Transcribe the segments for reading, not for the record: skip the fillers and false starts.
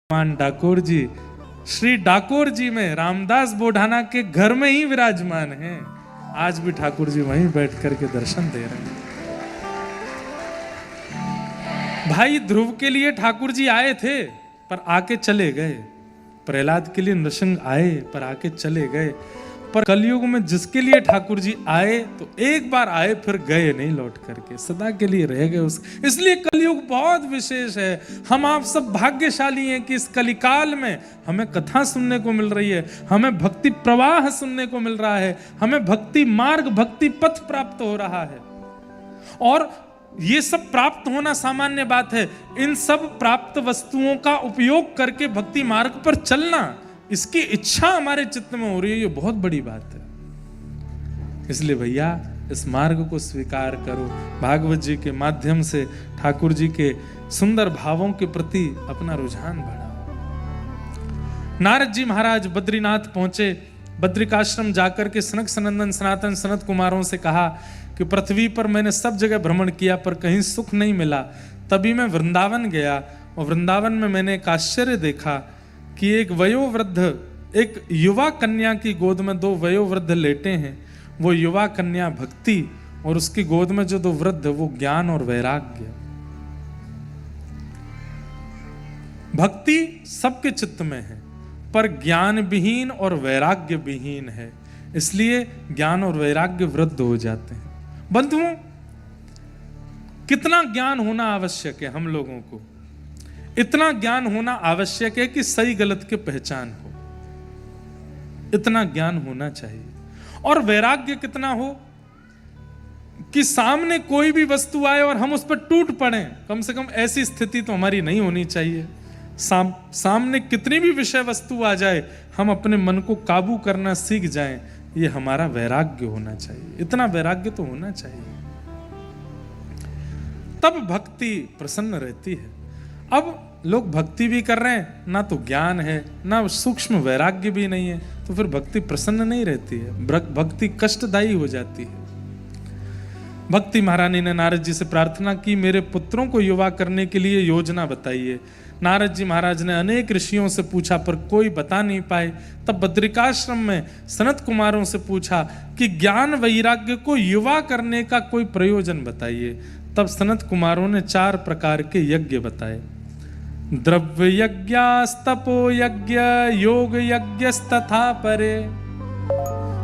भगवान डाकोर जी, श्री डाकोर जी में रामदास बोढ़ाना के घर में ही विराजमान हैं। आज भी ठाकुर जी वहीं बैठ करके दर्शन दे रहे हैं। भाई ध्रुव के लिए ठाकुर जी आए थे पर आके चले गए, प्रहलाद के लिए नृसिंह आए पर आके चले गए, पर कलयुग में जिसके लिए ठाकुर जी आए तो एक बार आए फिर गए नहीं लौट करके, सदा के लिए रह गए इसलिए कलयुग बहुत विशेष है। हम आप सब भाग्यशाली हैं कि इस कलिकाल में हमें कथा सुनने को मिल रही है, हमें भक्ति प्रवाह सुनने को मिल रहा है, हमें भक्ति मार्ग भक्ति पथ प्राप्त हो रहा है। और ये सब प्राप्त होना सामान्य बात है। इन सब प्राप्त वस्तुओं का उपयोग करके भक्ति मार्ग पर चलना, इसकी इच्छा हमारे चित्त में हो रही है, ये बहुत बड़ी बात है। इसलिए भैया इस मार्ग को स्वीकार करो, भागवत जी के माध्यम से ठाकुर जी के सुंदर भावों के प्रति अपना रुझान बढ़ाओ। नारद जी महाराज बद्रीनाथ पहुंचे, बद्रिकाश्रम जाकर के सनक सनंदन सनातन सनत कुमारों से कहा कि पृथ्वी पर मैंने सब जगह भ्रमण किया पर कहीं सुख नहीं मिला। तभी मैं वृंदावन गया और वृंदावन में मैंने एक आश्चर्य देखा कि एक वयोवृद्ध, एक युवा कन्या की गोद में दो वयोवृद्ध लेटे हैं। वो युवा कन्या भक्ति और उसकी गोद में जो दो वृद्ध वो ज्ञान और वैराग्य। भक्ति सबके चित्त में है पर ज्ञान विहीन और वैराग्य विहीन है, इसलिए ज्ञान और वैराग्य वृद्ध हो जाते हैं। बंधुओं, कितना ज्ञान होना आवश्यक है हम लोगों को, इतना ज्ञान होना आवश्यक है कि सही गलत की पहचान हो, इतना ज्ञान होना चाहिए। और वैराग्य कितना हो कि सामने कोई भी वस्तु आए और हम उस पर टूट पड़े, कम से कम ऐसी स्थिति तो हमारी नहीं होनी चाहिए। सामने कितनी भी विषय वस्तु आ जाए हम अपने मन को काबू करना सीख जाएं, ये हमारा वैराग्य होना चाहिए, इतना वैराग्य तो होना चाहिए, तब भक्ति प्रसन्न रहती है। अब लोग भक्ति भी कर रहे हैं, ना तो ज्ञान है ना सूक्ष्म वैराग्य भी नहीं है, तो फिर भक्ति प्रसन्न नहीं रहती है, भक्ति कष्टदायी हो जाती है। भक्ति महारानी ने नारद जी से प्रार्थना की, मेरे पुत्रों को युवा करने के लिए योजना बताइए। नारद जी महाराज ने अनेक ऋषियों से पूछा पर कोई बता नहीं पाए। तब बद्रिकाश्रम में सनत कुमारों से पूछा कि ज्ञान वैराग्य को युवा करने का कोई प्रयोजन बताइए। तब सनत कुमारों ने 4 प्रकार के यज्ञ बताए, द्रव्य यज्ञस्तपो यज्ञ योग यज्ञस्तथा परे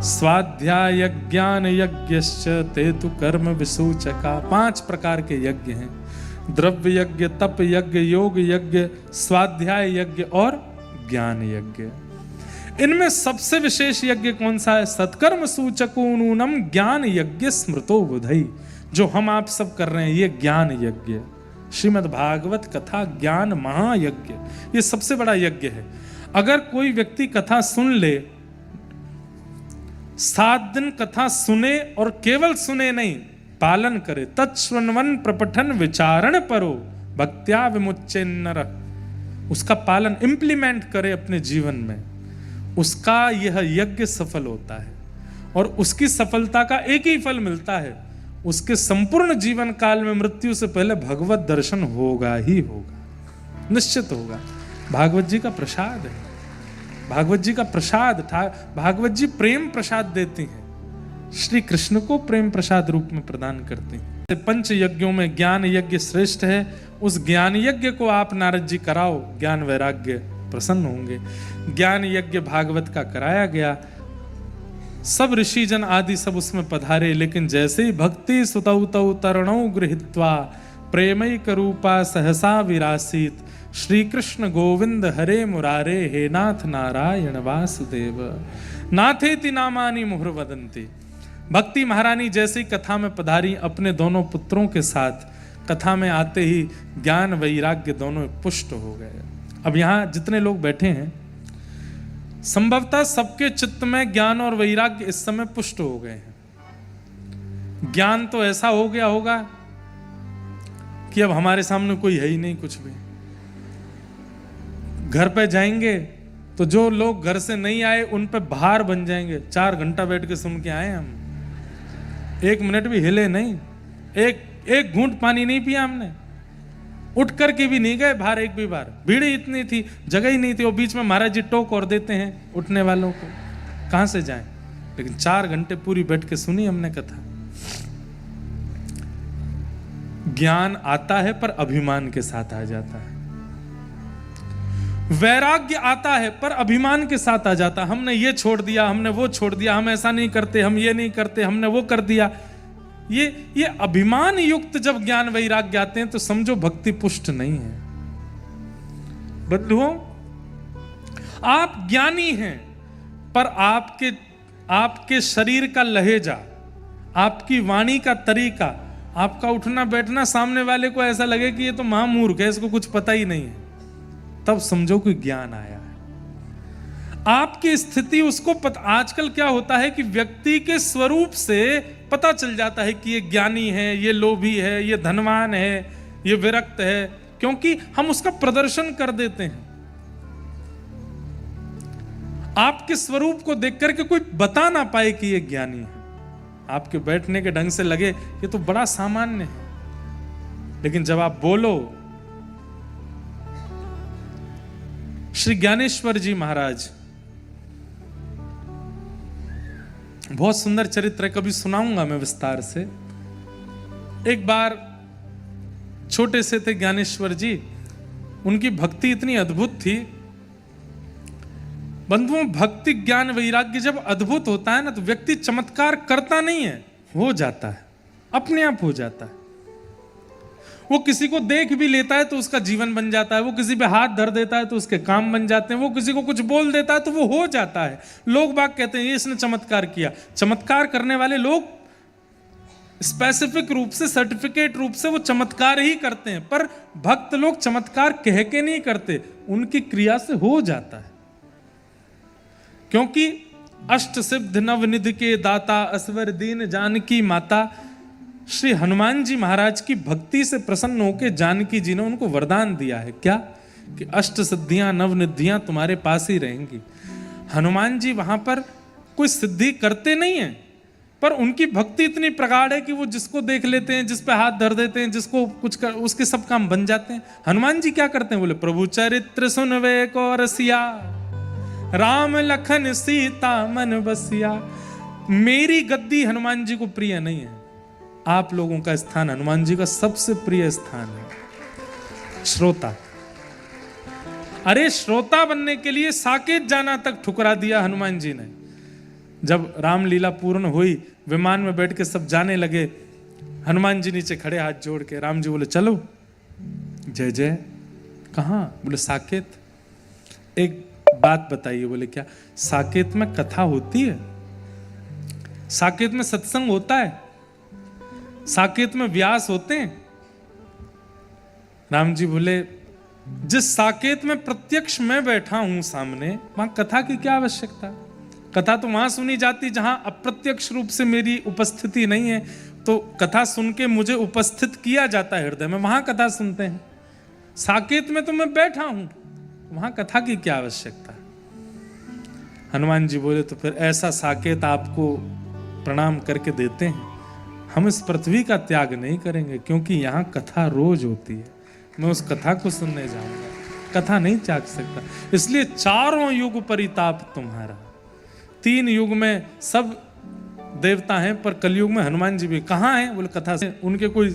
स्वाध्याय ज्ञान यज्ञश्च ते तु कर्म विसूचका। 5 प्रकार के यज्ञ हैं, द्रव्य यज्ञ, तप यज्ञ, योग यज्ञ, स्वाध्याय यज्ञ और ज्ञान यज्ञ। इनमें सबसे विशेष यज्ञ कौन सा है? सत्कर्म सूचको नूनम ज्ञान यज्ञ स्मृतो बुधई, जो हम आप सब कर रहे हैं ये ज्ञान यज्ञ, श्रीमद् भागवत कथा ज्ञान महायज्ञ, ये सबसे बड़ा यज्ञ है। अगर कोई व्यक्ति कथा सुन ले, 7 दिन कथा सुने और केवल सुने नहीं, पालन करे, तत्श्रवण प्रपठन विचारण परो भक्त्या विमुच्य नर, उसका पालन इंप्लीमेंट करे अपने जीवन में, उसका यह यज्ञ सफल होता है। और उसकी सफलता का एक ही फल मिलता है, उसके संपूर्ण जीवन काल में मृत्यु से पहले भगवत दर्शन होगा ही होगा, निश्चित होगा। भागवत जी का प्रसाद है, भागवत जी का प्रसाद, भागवत जी प्रेम प्रसाद देती हैं, श्री कृष्ण को प्रेम प्रसाद रूप में प्रदान करते हैं। 5 यज्ञों में ज्ञान यज्ञ श्रेष्ठ है, उस ज्ञान यज्ञ को आप नारद जी कराओ, ज्ञान वैराग्य प्रसन्न होंगे। ज्ञान यज्ञ भागवत का कराया गया, सब ऋषि जन आदि सब उसमें पधारे, लेकिन जैसे ही भक्ति सुतौ तौ तरणौ गृहीत्वा प्रेमैक रूपा सहसा विरासीत श्री कृष्ण गोविंद हरे मुरारे हे नाथ नारायण वासुदेव नाथेति नामानि मुहुर वदन्ति। भक्ति महारानी जैसे ही कथा में पधारी अपने दोनों पुत्रों के साथ, कथा में आते ही ज्ञान वैराग्य दोनों पुष्ट हो गए। अब यहाँ जितने लोग बैठे हैं संभवतः सबके चित्त में ज्ञान और वैराग्य इस समय पुष्ट हो गए हैं। ज्ञान तो ऐसा हो गया होगा कि अब हमारे सामने कोई है ही नहीं कुछ भी। घर पे जाएंगे तो जो लोग घर से नहीं आए उन पे भार बन जाएंगे। 4 घंटा बैठ के सुन के आए हम, 1 मिनट भी हिले नहीं, एक घूंट पानी नहीं पिया हमने। उठ करके भी नहीं गए बाहर एक भी बार, भीड़ ही इतनी थी, जगह ही नहीं थी, और बीच में महाराज जी टोक और देते हैं उठने वालों को, कहां से जाएं। लेकिन 4 घंटे पूरी बैठ के सुनी हमने कथा। ज्ञान आता है पर अभिमान के साथ आ जाता है, वैराग्य आता है पर अभिमान के साथ आ जाता है। हमने ये छोड़ दिया, हमने वो छोड़ दिया, हम ऐसा नहीं करते, हम ये नहीं करते, हमने वो कर दिया। ये अभिमान युक्त जब ज्ञान वैराग्य आते हैं तो समझो भक्ति पुष्ट नहीं है। बंधुओं, आप ज्ञानी हैं पर आपके शरीर का लहेजा, आपकी वाणी का तरीका, आपका उठना बैठना सामने वाले को ऐसा लगे कि ये तो महामूर्ख है, इसको कुछ पता ही नहीं है, तब समझो कि ज्ञान आया है। आपकी स्थिति उसको पता। आजकल क्या होता है कि व्यक्ति के स्वरूप से पता चल जाता है कि ये ज्ञानी है, ये लोभी है, ये धनवान है, ये विरक्त है, क्योंकि हम उसका प्रदर्शन कर देते हैं। आपके स्वरूप को देख करके कोई बता ना पाए कि ये ज्ञानी है, आपके बैठने के ढंग से लगे ये तो बड़ा सामान्य है, लेकिन जब आप बोलो। श्री ज्ञानेश्वर जी महाराज, बहुत सुंदर चरित्र है, कभी सुनाऊंगा मैं विस्तार से। एक बार छोटे से थे ज्ञानेश्वर जी, उनकी भक्ति इतनी अद्भुत थी। बंधुओं, भक्ति ज्ञान वैराग्य जब अद्भुत होता है ना, तो व्यक्ति चमत्कार करता नहीं है, हो जाता है, अपने आप हो जाता है। वो किसी को देख भी लेता है तो उसका जीवन बन जाता है, वो किसी पे हाथ धर देता है तो उसके काम बन जाते हैं, वो किसी को कुछ बोल देता है तो वो हो जाता है। लोग बाग कहते हैं ये इसने चमत्कार किया। चमत्कार करने वाले लोग स्पेसिफिक रूप से, सर्टिफिकेट रूप से वो चमत्कार ही करते हैं, पर भक्त लोग चमत्कार कह के नहीं करते, उनकी क्रिया से हो जाता है। क्योंकि अष्ट सिद्ध नवनिधि के दाता, असवर दीन जानकी माता, श्री हनुमान जी महाराज की भक्ति से प्रसन्न होकर जानकी जी ने उनको वरदान दिया है। क्या? कि अष्ट सिद्धियां नवनिधियां तुम्हारे पास ही रहेंगी। हनुमान जी वहां पर कोई सिद्धि करते नहीं हैं, पर उनकी भक्ति इतनी प्रगाढ़ है कि वो जिसको देख लेते हैं, जिस पे हाथ धर देते हैं, जिसको कुछ कर, उसके सब काम बन जाते हैं। हनुमान जी क्या करते हैं? बोले प्रभु चरित्र सुनवे को रसिया, राम लखन सीता मन बसिया। मेरी गद्दी हनुमान जी को प्रिय नहीं है, आप लोगों का स्थान हनुमान जी का सबसे प्रिय स्थान है। श्रोता, अरे श्रोता बनने के लिए साकेत जाना तक ठुकरा दिया हनुमान जी ने। जब रामलीला पूर्ण हुई, विमान में बैठ के सब जाने लगे, हनुमान जी नीचे खड़े हाथ जोड़ के। राम जी बोले चलो। जय जय। कहाँ? बोले साकेत। एक बात बताइए। बोले क्या? साकेत में कथा होती है, साकेत में सत्संग होता है, साकेत में व्यास होते हैं। राम जी बोले जिस साकेत में प्रत्यक्ष मैं बैठा हूं सामने, वहां कथा की क्या आवश्यकता? कथा तो वहां सुनी जाती जहां अप्रत्यक्ष रूप से मेरी उपस्थिति नहीं है, तो कथा सुन के मुझे उपस्थित किया जाता है हृदय में, वहां कथा सुनते हैं। साकेत में तो मैं बैठा हूं, वहां कथा की क्या आवश्यकता? हनुमान जी बोले तो फिर ऐसा साकेत आपको प्रणाम करके देते हैं, हम इस पृथ्वी का त्याग नहीं करेंगे, क्योंकि यहाँ कथा रोज होती है, मैं उस कथा को सुनने जाऊंगा, कथा नहीं त्याग सकता। इसलिए चारों युग परिताप तुम्हारा। 3 युग में सब देवता हैं, पर कलयुग में हनुमान जी भी। कहाँ हैं? बोले कथा से। उनके कोई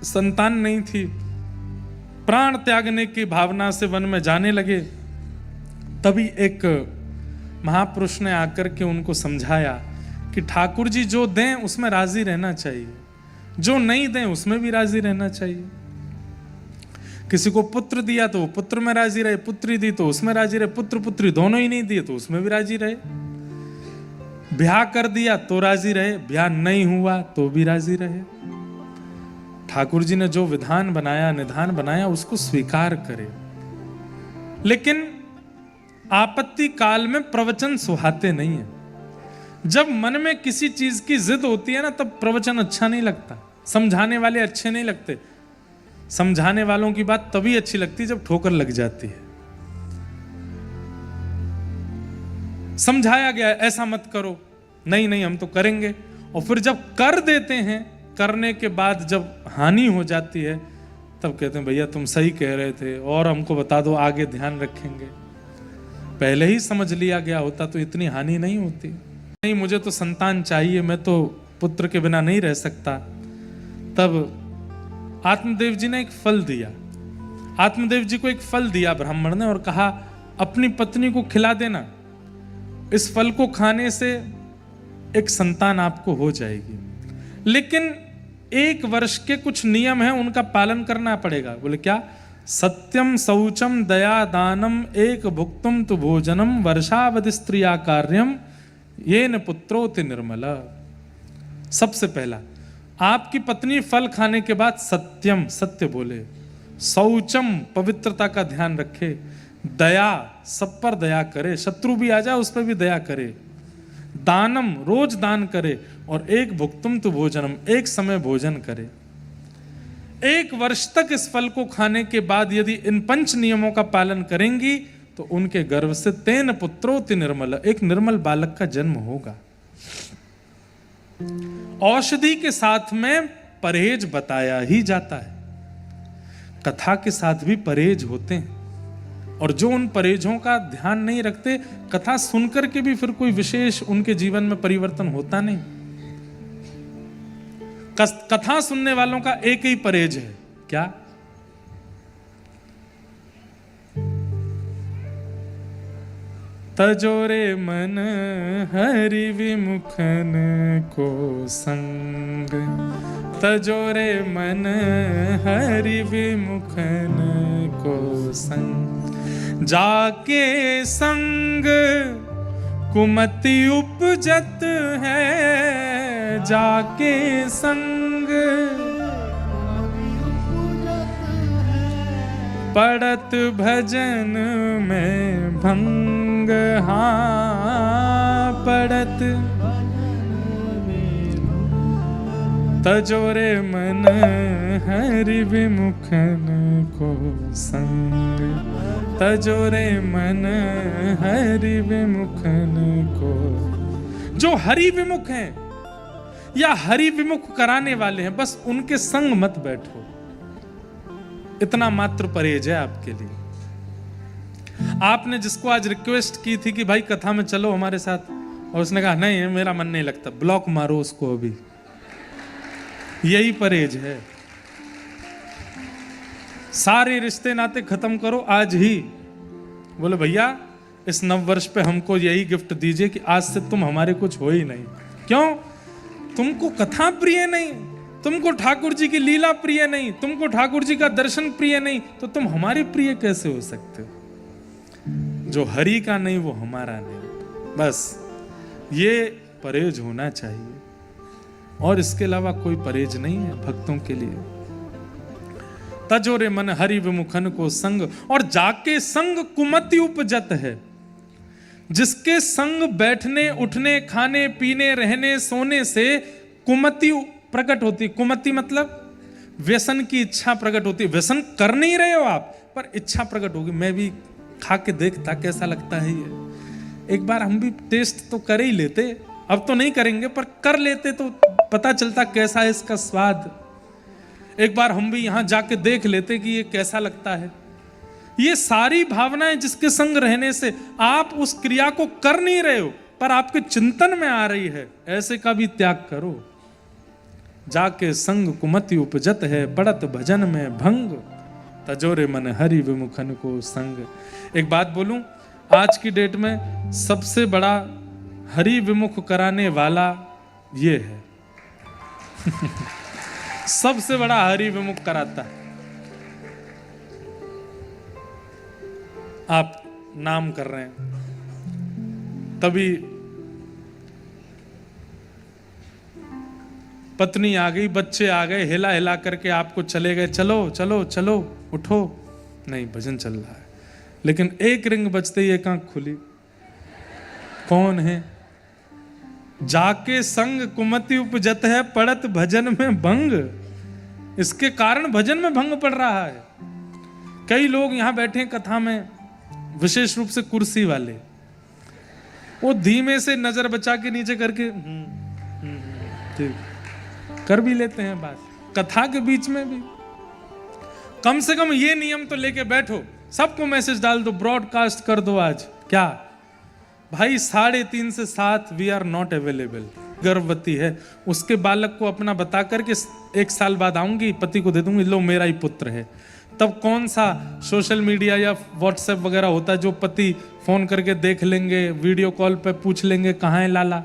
संतान नहीं थी, प्राण त्यागने की भावना से वन में जाने लगे। तभी एक महापुरुष ने आकर के उनको समझाया कि ठाकुर जी जो दें उसमें राजी रहना चाहिए, जो नहीं दें उसमें भी राजी रहना चाहिए। किसी को पुत्र दिया तो वो पुत्र में राजी रहे, पुत्री दी तो उसमें राजी रहे, पुत्र पुत्री दोनों ही नहीं दिए तो उसमें भी राजी रहे। ब्याह कर दिया तो राजी रहे, ब्याह नहीं हुआ तो भी राजी रहे। ठाकुर जी ने जो विधान बनाया, निधान बनाया, उसको स्वीकार करे। लेकिन आपत्ति काल में प्रवचन सुहाते नहीं है। जब मन में किसी चीज की जिद होती है ना, तब प्रवचन अच्छा नहीं लगता, समझाने वाले अच्छे नहीं लगते। समझाने वालों की बात तभी अच्छी लगती है जब ठोकर लग जाती है। समझाया गया ऐसा मत करो, नहीं नहीं हम तो करेंगे, और फिर जब कर देते हैं, करने के बाद जब हानि हो जाती है तब कहते हैं भैया तुम सही कह रहे थे, और हमको बता दो, आगे ध्यान रखेंगे। पहले ही समझ लिया गया होता तो इतनी हानि नहीं होती। नहीं, मुझे तो संतान चाहिए, मैं तो पुत्र के बिना नहीं रह सकता। तब आत्मदेव जी ने एक फल दिया, आत्मदेव जी को एक फल दिया ब्राह्मण ने, और कहा अपनी पत्नी को खिला देना, इस फल को खाने से एक संतान आपको हो जाएगी, लेकिन 1 वर्ष के कुछ नियम हैं, उनका पालन करना पड़ेगा। बोले क्या? सत्यम शौचम दया दानम एक भुक्तुम तु भोजनम वर्षावधि स्त्रिया कार्यम येन पुत्रोति निर्मला। सबसे पहला, आपकी पत्नी फल खाने के बाद सत्यम, सत्य बोले, शौचम, पवित्रता का ध्यान रखे, दया, सब पर दया करे, शत्रु भी आ जाए उस पर भी दया करे, दानम, रोज दान करे, और एक भुक्तुम तु भोजनम, एक समय भोजन करे। 1 वर्ष तक इस फल को खाने के बाद यदि इन 5 नियमों का पालन करेंगी तो उनके गर्भ से तेन पुत्रोति निर्मल, एक निर्मल बालक का जन्म होगा। औषधि के साथ में परहेज बताया ही जाता है, कथा के साथ भी परहेज होते हैं, और जो उन परहेजों का ध्यान नहीं रखते, कथा सुनकर के भी फिर कोई विशेष उनके जीवन में परिवर्तन होता नहीं। कथा सुनने वालों का एक ही परहेज है, क्या? तजोरे मन हरि विमुखन को संग, तजोरे मन हरि विमुखन को संग, जाके संग कुमति उपजत है, जाके संग पड़त भजन में भंग, हाँ पड़त तजोरे मन हरि विमुखन को संग, तजोरे मन हरि विमुखन को। जो हरि विमुख हैं या हरि विमुख कराने वाले हैं, बस उनके संग मत बैठो, इतना मात्र परहेज है आपके लिए। आपने जिसको आज रिक्वेस्ट की थी कि भाई कथा में चलो हमारे साथ, और उसने कहा नहीं मेरा मन नहीं लगता, ब्लॉक मारो उसको अभी, यही परहेज है। सारे रिश्ते नाते खत्म करो आज ही। बोले भैया इस नव वर्ष पे हमको यही गिफ्ट दीजिए कि आज से तुम हमारे कुछ हो ही नहीं। क्यों? तुमको कथा प्रिय नहीं, तुमको ठाकुर जी की लीला प्रिय नहीं, तुमको ठाकुर जी का दर्शन प्रिय नहीं, तो तुम हमारे प्रिय कैसे हो सकते हो? जो हरि का नहीं वो हमारा नहीं। बस ये परहेज होना चाहिए, और इसके अलावा कोई परहेज नहीं है भक्तों के लिए। तजोरे मन हरि विमुखन को संग, और जाके संग कुमति उपजत है। जिसके संग बैठने उठने खाने पीने रहने सोने से कुमति प्रकट होती। कुमति मतलब व्यसन की इच्छा प्रकट होती। व्यसन कर नहीं रहे हो आप, पर इच्छा प्रकट होगी, मैं भी खा के देखता कैसा लगता है ये। एक बार हम भी टेस्ट तो कर ही लेते, अब तो नहीं करेंगे पर कर लेते तो पता चलता कैसा है इसका स्वाद। एक बार हम भी यहां जाके देख लेते कि ये कैसा लगता है। ये सारी भावनाएं जिसके संग रहने से आप उस क्रिया को कर नहीं रहे हो पर आपके चिंतन में आ रही है, ऐसे का भी त्याग करो। जाके संग कुमति उपजत है, पड़त भजन में भंग, तजोरे मन हरि विमुखन को संग। एक बात बोलूं, आज की डेट में सबसे बड़ा हरि विमुख कराने वाला ये है सबसे बड़ा हरि विमुख कराता है। आप नाम कर रहे हैं, तभी पत्नी आ गई, बच्चे आ गए, हिला हिला करके आपको चले गए, चलो चलो चलो उठो, नहीं भजन चल रहा है। लेकिन एक रिंग बजते ही एक आंख खुली, कौन है? जाके संग कुमति उपजत है, पड़त भजन में भंग। इसके कारण भजन में भंग पड़ रहा है। कई लोग यहां बैठे कथा में, विशेष रूप से कुर्सी वाले, वो धीमे से नजर बचा के नीचे करके ठीक कर भी लेते हैं बात, कथा के बीच में भी। कम से कम ये नियम तो लेके बैठो, सबको मैसेज डाल दो, ब्रॉडकास्ट कर दो आज। क्या भाई 3:30 से 7 वी आर नॉट अवेलेबल। गर्भवती है, उसके बालक को अपना बता करके 1 साल बाद आऊंगी, पति को दे दूंगी, लो मेरा ही पुत्र है। तब कौन सा सोशल मीडिया या व्हाट्सएप वगैरह होता है जो पति फोन करके देख लेंगे, वीडियो कॉल पे पूछ लेंगे कहाँ है लाला।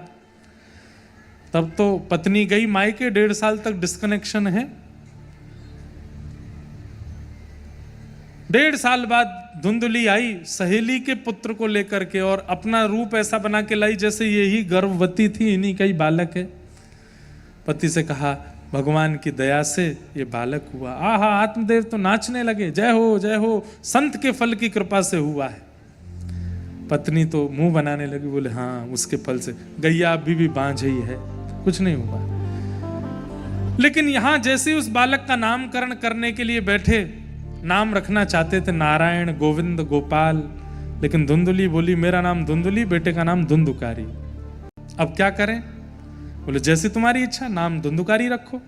तब तो पत्नी गई मायके, 1.5 साल तक डिस्कनेक्शन है। 1.5 साल बाद धुंधली आई सहेली के पुत्र को लेकर के, और अपना रूप ऐसा बना के लाई जैसे यही गर्भवती थी, इन्हीं का ही बालक है। पति से कहा भगवान की दया से ये बालक हुआ। आहा, आत्मदेव तो नाचने लगे, जय हो, संत के फल की कृपा से हुआ है। पत्नी तो मुंह बनाने लगी, बोले हाँ उसके फल से, गैया अभी भी बांझ ही है, कुछ नहीं हुआ। लेकिन यहां जैसे उस बालक का नामकरण करने के लिए बैठे, नाम रखना चाहते थे नारायण, गोविंद, गोपाल, लेकिन धुंधली बोली मेरा नाम धुंधली, बेटे का नाम धुंधुकारी। अब क्या करें? बोले जैसी तुम्हारी इच्छा, नाम धुंधुकारी रखो।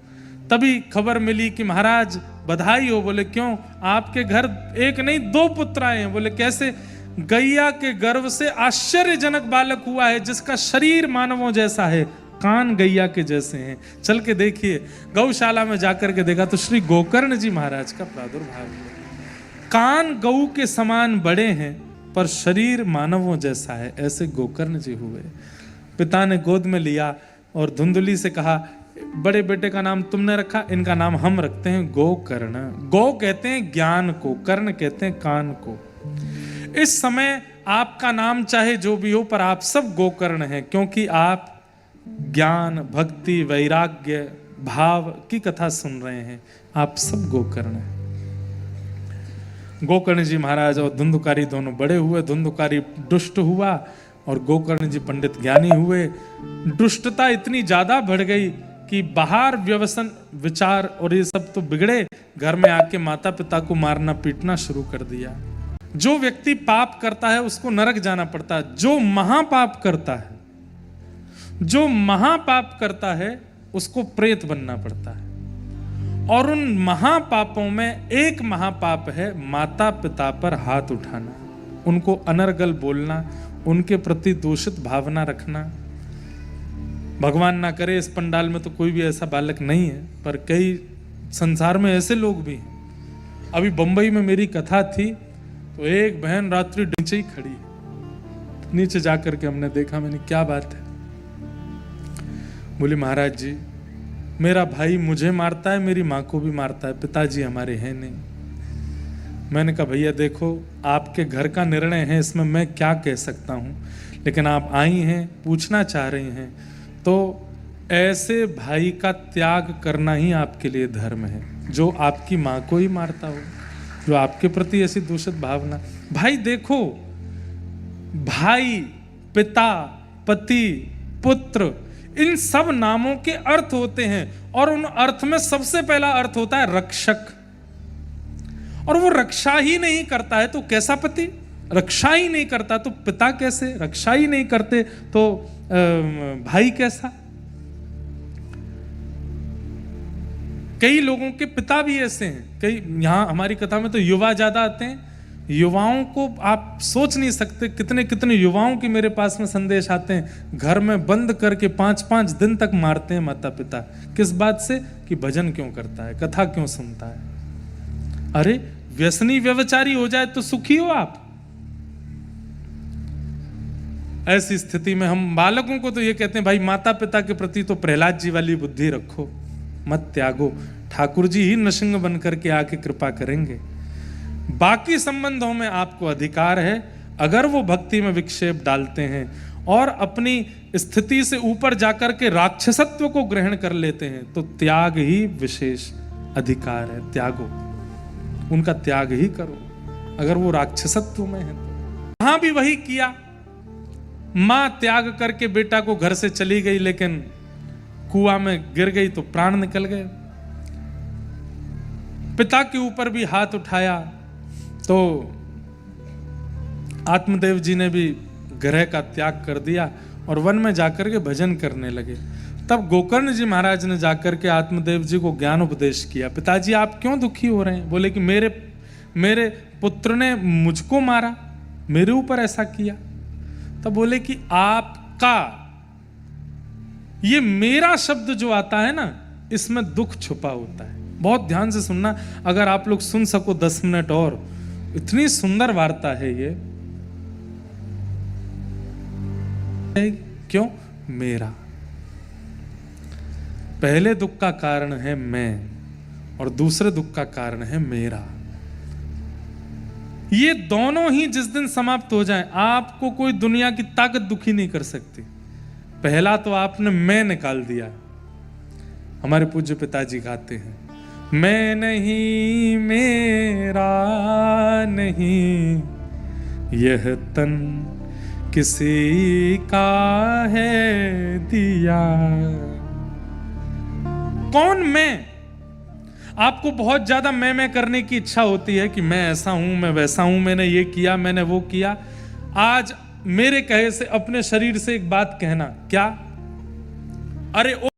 तभी खबर मिली कि महाराज बधाई हो। बोले क्यों? आपके घर 1 नहीं 2 पुत्र आए हैं। बोले कैसे? गैया के गर्भ से आश्चर्यजनक बालक हुआ है, जिसका शरीर मानवों जैसा है, कान गैया के जैसे हैं। चल के देखिए। गौशाला में जाकर के देखा तो श्री गोकर्ण जी महाराज का प्रादुर्भाव है। कान गऊ के समान बड़े हैं पर शरीर मानवों जैसा है, ऐसे गोकर्ण जी हुए। पिता ने गोद में लिया और धुंधली से कहा बड़े बेटे का नाम तुमने रखा, इनका नाम हम रखते हैं गोकर्ण। गो कहते हैं ज्ञान को, कर्ण कहते हैं कान को। इस समय आपका नाम चाहे जो भी हो, पर आप सब गोकर्ण हैं, क्योंकि आप ज्ञान, भक्ति, वैराग्य, भाव की कथा सुन रहे हैं। आप सब गोकर्ण हैं। गोकर्ण जी महाराज और धुंधुकारी दोनों बड़े हुए। धुंधुकारी दुष्ट हुआ और गोकर्ण जी पंडित ज्ञानी हुए। दुष्टता इतनी ज्यादा बढ़ गई कि बाहर व्यसन, विचार और ये सब तो बिगड़े, घर में आके माता पिता को मारना पीटना शुरू कर दिया। जो व्यक्ति पाप करता है उसको नरक जाना पड़ता है। जो महापाप करता है उसको प्रेत बनना पड़ता है। और उन महापापों में एक महापाप है माता पिता पर हाथ उठाना, उनको अनर्गल बोलना, उनके प्रति दूषित भावना रखना। भगवान ना करे इस पंडाल में तो कोई भी ऐसा बालक नहीं है, पर कई संसार में ऐसे लोग भी हैं। अभी बंबई में मेरी कथा थी तो एक बहन रात्रि नीचे ही खड़ी है। नीचे जाकर के हमने देखा, मैंने क्या बात है? बोली महाराज जी मेरा भाई मुझे मारता है, मेरी माँ को भी मारता है, पिताजी हमारे हैं नहीं। मैंने कहा भैया देखो आपके घर का निर्णय है, इसमें मैं क्या कह सकता हूँ, लेकिन आप आई हैं, पूछना चाह रही हैं, तो ऐसे भाई का त्याग करना ही आपके लिए धर्म है, जो आपकी माँ को ही मारता हो, जो आपके प्रति ऐसी दूषित भावना। भाई देखो, भाई, पिता, पति, पुत्र, इन सब नामों के अर्थ होते हैं, और उन अर्थ में सबसे पहला अर्थ होता है रक्षक। और वो रक्षा ही नहीं करता है तो कैसा पति? रक्षा ही नहीं करता तो पिता कैसे? रक्षा ही नहीं करते तो भाई कैसा? कई लोगों के पिता भी ऐसे हैं। कई यहां हमारी कथा में तो युवा ज्यादा आते हैं। युवाओं को आप सोच नहीं सकते, कितने कितने युवाओं के मेरे पास में संदेश आते हैं, घर में बंद करके 5-5 दिन तक मारते हैं माता पिता। किस बात से? कि भजन क्यों करता है, कथा क्यों सुनता है। अरे व्यसनी व्यभिचारी हो जाए तो सुखी हो आप। ऐसी स्थिति में हम बालकों को तो ये कहते हैं भाई माता पिता के प्रति तो प्रहलाद जी वाली बुद्धि रखो, मत त्यागो, ठाकुर जी ही नृसिंह बन करके आके कृपा करेंगे। बाकी संबंधों में आपको अधिकार है। अगर वो भक्ति में विक्षेप डालते हैं और अपनी स्थिति से ऊपर जाकर के राक्षसत्व को ग्रहण कर लेते हैं तो त्याग ही विशेष अधिकार है। त्यागो, उनका त्याग ही करो अगर वो राक्षसत्व में है। वहां भी वही किया। मां त्याग करके बेटा को घर से चली गई, लेकिन कुआं में गिर गई तो प्राण निकल गए। पिता के ऊपर भी हाथ उठाया तो आत्मदेव जी ने भी ग्रह का त्याग कर दिया और वन में जाकर के भजन करने लगे। तब गोकर्ण जी महाराज ने जाकर के आत्मदेव जी को ज्ञान उपदेश किया। पिताजी आप क्यों दुखी हो रहे हैं? बोले कि मेरे पुत्र ने मुझको मारा, मेरे ऊपर ऐसा किया। तब बोले कि आपका ये मेरा शब्द जो आता है ना, इसमें दुख छुपा होता है। बहुत ध्यान से सुनना, अगर आप लोग सुन सको 10 मिनट और, इतनी सुंदर वार्ता है ये। क्यों? मेरा। पहले दुख का कारण है मैं, और दूसरे दुख का कारण है मेरा। ये दोनों ही जिस दिन समाप्त हो जाएं, आपको कोई दुनिया की ताकत दुखी नहीं कर सकती। पहला तो आपने मैं निकाल दिया। हमारे पूज्य पिताजी गाते हैं, मैं नहीं मेरा नहीं, यह तन किसी का है दिया। कौन मैं? आपको बहुत ज्यादा मैं करने की इच्छा होती है कि मैं ऐसा हूं, मैं वैसा हूं, मैंने ये किया, मैंने वो किया। आज मेरे कहे से अपने शरीर से एक बात कहना, क्या? अरे